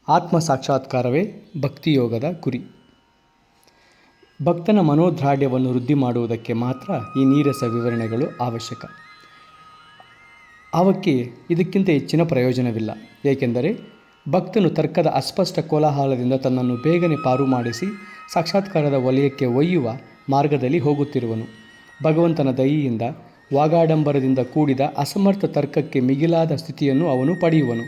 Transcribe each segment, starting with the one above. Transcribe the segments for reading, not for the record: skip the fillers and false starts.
ಆತ್ಮ ಸಾಕ್ಷಾತ್ಕಾರವೇ ಭಕ್ತಿಯೋಗದ ಗುರಿ. ಭಕ್ತನ ಮನೋದಾರ್ಢ್ಯವನ್ನು ವೃದ್ಧಿ ಮಾಡುವುದಕ್ಕೆ ಮಾತ್ರ ಈ ನೀರಸ ವಿವರಣೆಗಳು ಅವಶ್ಯಕ. ಅವಕ್ಕೆ ಇದಕ್ಕಿಂತ ಹೆಚ್ಚಿನ ಪ್ರಯೋಜನವಿಲ್ಲ. ಏಕೆಂದರೆ ಭಕ್ತನು ತರ್ಕದ ಅಸ್ಪಷ್ಟ ಕೋಲಾಹಲದಿಂದ ತನ್ನನ್ನು ಬೇಗನೆ ಪಾರು ಮಾಡಿಸಿ ಸಾಕ್ಷಾತ್ಕಾರದ ವಲಯಕ್ಕೆ ಒಯ್ಯುವ ಮಾರ್ಗದಲ್ಲಿ ಹೋಗುತ್ತಿರುವನು. ಭಗವಂತನ ದಯೆಯಿಂದ ವಾಗಾಡಂಬರದಿಂದ ಕೂಡಿದ ಅಸಮರ್ಥ ತರ್ಕಕ್ಕೆ ಮಿಗಿಲಾದ ಸ್ಥಿತಿಯನ್ನು ಅವನು ಪಡೆಯುವನು.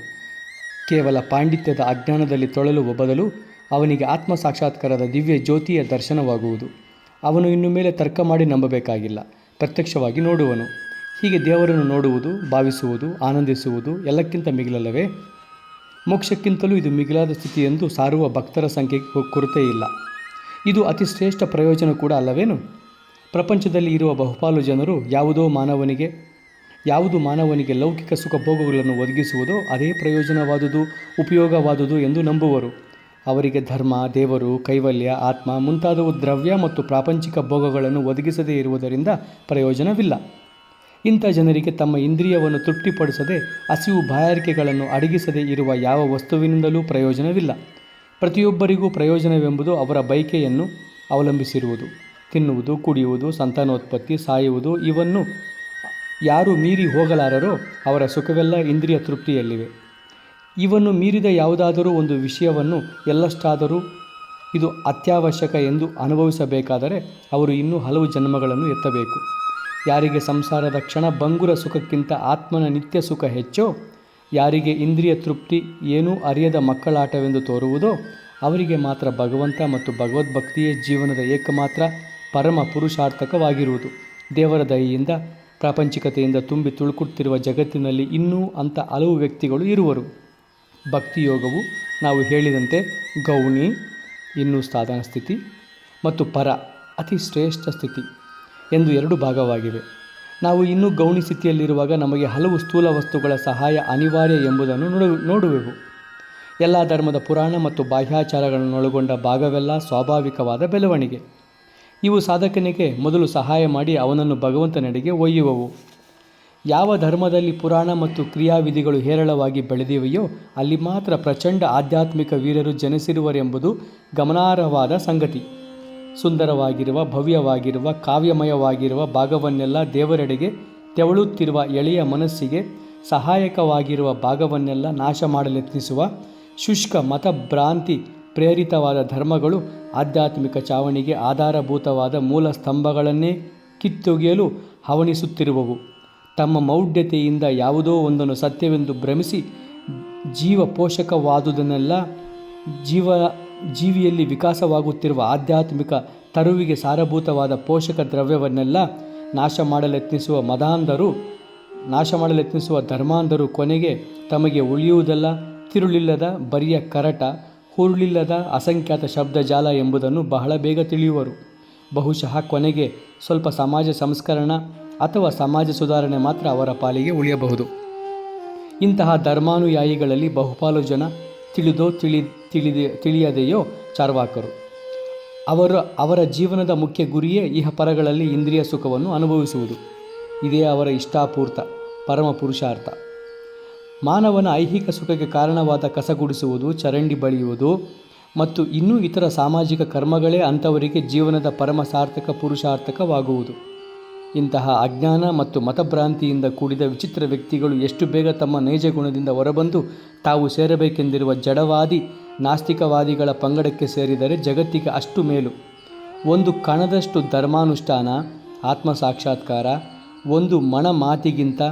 ಕೇವಲ ಪಾಂಡಿತ್ಯದ ಅಜ್ಞಾನದಲ್ಲಿ ತೊಳಲುವ ಬದಲು ಅವನಿಗೆ ಆತ್ಮ ಸಾಕ್ಷಾತ್ಕಾರದ ದಿವ್ಯ ಜ್ಯೋತಿಯ ದರ್ಶನವಾಗುವುದು. ಅವನು ಇನ್ನು ಮೇಲೆ ತರ್ಕ ಮಾಡಿ ನಂಬಬೇಕಾಗಿಲ್ಲ, ಪ್ರತ್ಯಕ್ಷವಾಗಿ ನೋಡುವನು. ಹೀಗೆ ದೇವರನ್ನು ನೋಡುವುದು, ಭಾವಿಸುವುದು, ಆನಂದಿಸುವುದು ಎಲ್ಲಕ್ಕಿಂತ ಮಿಗಿಲಲ್ಲವೇ? ಮೋಕ್ಷಕ್ಕಿಂತಲೂ ಇದು ಮಿಗಿಲಾದ ಸ್ಥಿತಿ ಎಂದು ಸಾರುವ ಭಕ್ತರ ಸಂಖ್ಯೆಗೆ ಕೊರತೆ ಇಲ್ಲ. ಇದು ಅತಿ ಶ್ರೇಷ್ಠ ಪ್ರಯೋಜನ ಕೂಡ ಅಲ್ಲವೇನು? ಪ್ರಪಂಚದಲ್ಲಿ ಇರುವ ಬಹುಪಾಲು ಜನರು ಯಾವುದು ಮಾನವನಿಗೆ ಲೌಕಿಕ ಸುಖ ಭೋಗಗಳನ್ನು ಒದಗಿಸುವುದೋ ಅದೇ ಪ್ರಯೋಜನವಾದುದು, ಉಪಯೋಗವಾದುದು ಎಂದು ನಂಬುವರು. ಅವರಿಗೆ ಧರ್ಮ, ದೇವರು, ಕೈವಲ್ಯ, ಆತ್ಮ ಮುಂತಾದವು ದ್ರವ್ಯ ಮತ್ತು ಪ್ರಾಪಂಚಿಕ ಭೋಗಗಳನ್ನು ಒದಗಿಸದೇ ಇರುವುದರಿಂದ ಪ್ರಯೋಜನವಿಲ್ಲ. ಇಂಥ ಜನರಿಗೆ ತಮ್ಮ ಇಂದ್ರಿಯವನ್ನು ತೃಪ್ತಿಪಡಿಸದೆ ಹಸಿವು ಬಾಯಾರಿಕೆಗಳನ್ನು ಅಡಗಿಸದೇ ಇರುವ ಯಾವ ವಸ್ತುವಿನಿಂದಲೂ ಪ್ರಯೋಜನವಿಲ್ಲ. ಪ್ರತಿಯೊಬ್ಬರಿಗೂ ಪ್ರಯೋಜನವೆಂಬುದು ಅವರ ಬಯಕೆಯನ್ನು ಅವಲಂಬಿಸಿರುವುದು. ತಿನ್ನುವುದು, ಕುಡಿಯುವುದು, ಸಂತಾನೋತ್ಪತ್ತಿ, ಸಾಯುವುದು ಇವನ್ನು ಯಾರು ಮೀರಿ ಹೋಗಲಾರರೋ ಅವರ ಸುಖವೆಲ್ಲ ಇಂದ್ರಿಯ ತೃಪ್ತಿಯಲ್ಲಿವೆ. ಇವನ್ನು ಮೀರಿದ ಯಾವುದಾದರೂ ಒಂದು ವಿಷಯವನ್ನು ಎಳ್ಳಷ್ಟಾದರೂ ಇದು ಅತ್ಯವಶ್ಯಕ ಎಂದು ಅನುಭವಿಸಬೇಕಾದರೆ ಅವರು ಇನ್ನೂ ಹಲವು ಜನ್ಮಗಳನ್ನು ಎತ್ತಬೇಕು. ಯಾರಿಗೆ ಸಂಸಾರದ ಕ್ಷಣಭಂಗುರ ಸುಖಕ್ಕಿಂತ ಆತ್ಮನ ನಿತ್ಯ ಸುಖ ಹೆಚ್ಚೋ, ಯಾರಿಗೆ ಇಂದ್ರಿಯ ತೃಪ್ತಿ ಏನೂ ಅರಿಯದ ಮಕ್ಕಳಾಟವೆಂದು ತೋರುವುದೋ ಅವರಿಗೆ ಮಾತ್ರ ಭಗವಂತ ಮತ್ತು ಭಗವದ್ಭಕ್ತಿಯೇ ಜೀವನದ ಏಕಮಾತ್ರ ಪರಮ ಪುರುಷಾರ್ಥಕವಾಗಿರುವುದು. ದೇವರ ದಯೆಯಿಂದ ಪ್ರಾಪಂಚಿಕತೆಯಿಂದ ತುಂಬಿ ತುಳುಕುತ್ತಿರುವ ಜಗತ್ತಿನಲ್ಲಿ ಇನ್ನೂ ಅಂಥ ಹಲವು ವ್ಯಕ್ತಿಗಳು ಇರುವರು. ಭಕ್ತಿಯೋಗವು ನಾವು ಹೇಳಿದಂತೆ ಗೌಣಿ, ಇನ್ನೂ ಸಾಧನ ಸ್ಥಿತಿ, ಮತ್ತು ಪರ, ಅತಿ ಶ್ರೇಷ್ಠ ಸ್ಥಿತಿ ಎಂದು ಎರಡು ಭಾಗವಾಗಿವೆ. ನಾವು ಇನ್ನೂ ಗೌಣಿ ಸ್ಥಿತಿಯಲ್ಲಿರುವಾಗ ನಮಗೆ ಹಲವು ಸ್ಥೂಲ ವಸ್ತುಗಳ ಸಹಾಯ ಅನಿವಾರ್ಯ ಎಂಬುದನ್ನು ನೋಡುವೆವು. ಎಲ್ಲ ಧರ್ಮದ ಪುರಾಣ ಮತ್ತು ಬಾಹ್ಯಾಚಾರಗಳನ್ನೊಳಗೊಂಡ ಭಾಗವೆಲ್ಲ ಸ್ವಾಭಾವಿಕವಾದ ಬೆಳವಣಿಗೆ. ಇವು ಸಾಧಕನಿಗೆ ಮೊದಲು ಸಹಾಯ ಮಾಡಿ ಅವನನ್ನು ಭಗವಂತನೆಡೆಗೆ ಒಯ್ಯುವವು. ಯಾವ ಧರ್ಮದಲ್ಲಿ ಪುರಾಣ ಮತ್ತು ಕ್ರಿಯಾವಿಧಿಗಳು ಹೇರಳವಾಗಿ ಬೆಳೆದಿವೆಯೋ ಅಲ್ಲಿ ಮಾತ್ರ ಪ್ರಚಂಡ ಆಧ್ಯಾತ್ಮಿಕ ವೀರರು ಜನಿಸಿರುವರೆಂಬುದು ಗಮನಾರ್ಹವಾದ ಸಂಗತಿ. ಸುಂದರವಾಗಿರುವ, ಭವ್ಯವಾಗಿರುವ, ಕಾವ್ಯಮಯವಾಗಿರುವ ಭಾಗವನ್ನೆಲ್ಲ ದೇವರೆಡೆಗೆ ತೆವಳುತ್ತಿರುವ ಎಳೆಯ ಮನಸ್ಸಿಗೆ ಸಹಾಯಕವಾಗಿರುವ ಭಾಗವನ್ನೆಲ್ಲ ನಾಶ ಮಾಡಲೆತ್ನಿಸುವ ಶುಷ್ಕ ಮತಭ್ರಾಂತಿ ಪ್ರೇರಿತವಾದ ಧರ್ಮಗಳು ಆಧ್ಯಾತ್ಮಿಕ ಚಾವಣಿಗೆ ಆಧಾರಭೂತವಾದ ಮೂಲ ಸ್ತಂಭಗಳನ್ನೇ ಕಿತ್ತೊಗೆಯಲು ಹವಣಿಸುತ್ತಿರುವವು. ತಮ್ಮ ಮೌಢ್ಯತೆಯಿಂದ ಯಾವುದೋ ಒಂದನ್ನು ಸತ್ಯವೆಂದು ಭ್ರಮಿಸಿ ಜೀವ ಪೋಷಕವಾದುದನ್ನೆಲ್ಲ ಜೀವಿಯಲ್ಲಿ ವಿಕಾಸವಾಗುತ್ತಿರುವ ಆಧ್ಯಾತ್ಮಿಕ ತರುವಿಗೆ ಸಾರಭೂತವಾದ ಪೋಷಕ ದ್ರವ್ಯವನ್ನೆಲ್ಲ ನಾಶ ಮಾಡಲೆತ್ನಿಸುವ ಧರ್ಮಾಂಧರು ಕೊನೆಗೆ ತಮಗೆ ಉಳಿಯುವುದೆಲ್ಲ ತಿರುಳಿಲ್ಲದ ಬರಿಯ ಕರಟ, ಹುರುಳಿಲ್ಲದ ಅಸಂಖ್ಯಾತ ಶಬ್ದಜಾಲ ಎಂಬುದನ್ನು ಬಹಳ ಬೇಗ ತಿಳಿಯುವರು. ಬಹುಶಃ ಕೊನೆಗೆ ಸ್ವಲ್ಪ ಸಮಾಜ ಸಂಸ್ಕರಣ ಅಥವಾ ಸಮಾಜ ಸುಧಾರಣೆ ಮಾತ್ರ ಅವರ ಪಾಲಿಗೆ ಉಳಿಯಬಹುದು. ಇಂತಹ ಧರ್ಮಾನುಯಾಯಿಗಳಲ್ಲಿ ಬಹುಪಾಲು ಜನ ತಿಳಿದೋ ತಿಳಿಯದೆಯೋ ಚಾರ್ವಾಕರು. ಅವರ ಜೀವನದ ಮುಖ್ಯ ಗುರಿಯೇ ಇಹಪರಗಳಲ್ಲಿ ಇಂದ್ರಿಯ ಸುಖವನ್ನು ಅನುಭವಿಸುವುದು. ಇದೇ ಅವರ ಇಷ್ಟಾಪೂರ್ತ ಪರಮ ಪುರುಷಾರ್ಥ. ಮಾನವನ ಐಹಿಕ ಸುಖಕ್ಕೆ ಕಾರಣವಾದ ಕಸಗುಡಿಸುವುದು, ಚರಂಡಿ ಬಳಿಯುವುದು ಮತ್ತು ಇನ್ನೂ ಇತರ ಸಾಮಾಜಿಕ ಕರ್ಮಗಳೇ ಅಂಥವರಿಗೆ ಜೀವನದ ಪರಮ ಸಾರ್ಥಕ ಪುರುಷಾರ್ಥಕವಾಗುವುದು. ಇಂತಹ ಅಜ್ಞಾನ ಮತ್ತು ಮತಭ್ರಾಂತಿಯಿಂದ ಕೂಡಿದ ವಿಚಿತ್ರ ವ್ಯಕ್ತಿಗಳು ಎಷ್ಟು ಬೇಗ ತಮ್ಮ ನೈಜ ಗುಣದಿಂದ ಹೊರಬಂದು ತಾವು ಸೇರಬೇಕೆಂದಿರುವ ಜಡವಾದಿ ನಾಸ್ತಿಕವಾದಿಗಳ ಪಂಗಡಕ್ಕೆ ಸೇರಿದರೆ ಜಗತ್ತಿಗೆ ಅಷ್ಟು ಮೇಲು. ಒಂದು ಕಣದಷ್ಟು ಧರ್ಮಾನುಷ್ಠಾನ, ಆತ್ಮ ಸಾಕ್ಷಾತ್ಕಾರ ಒಂದು ಮಣ ಮಾತಿಗಿಂತ,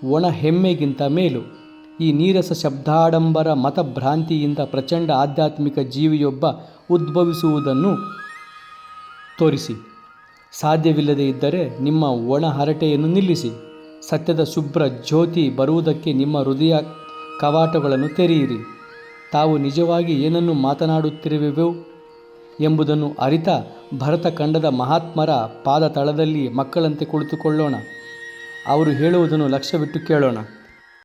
ಒಣ ಹೆಮ್ಮೆಗಿಂತ ಮೇಲು. ಈ ನೀರಸ ಶಬ್ದಾಡಂಬರ ಮತಭ್ರಾಂತಿಯಿಂದ ಪ್ರಚಂಡ ಆಧ್ಯಾತ್ಮಿಕ ಜೀವಿಯೊಬ್ಬ ಉದ್ಭವಿಸುವುದನ್ನು ತೋರಿಸಿ. ಸಾಧ್ಯವಿಲ್ಲದೆ ಇದ್ದರೆ ನಿಮ್ಮ ಒಣ ಹರಟೆಯನ್ನು ನಿಲ್ಲಿಸಿ. ಸತ್ಯದ ಶುಭ್ರ ಜ್ಯೋತಿ ಬರುವುದಕ್ಕೆ ನಿಮ್ಮ ಹೃದಯ ಕವಾಟಗಳನ್ನು ತೆರೆಯಿರಿ. ತಾವು ನಿಜವಾಗಿ ಏನನ್ನು ಮಾತನಾಡುತ್ತಿರುವೆವೋ ಎಂಬುದನ್ನು ಅರಿತ ಭರತ ಖಂಡದ ಮಹಾತ್ಮರ ಪಾದ ತಳದಲ್ಲಿ ಮಕ್ಕಳಂತೆ ಕುಳಿತುಕೊಳ್ಳೋಣ. ಅವರು ಹೇಳುವುದನ್ನು ಲಕ್ಷ್ಯವಿಟ್ಟು ಕೇಳೋಣ.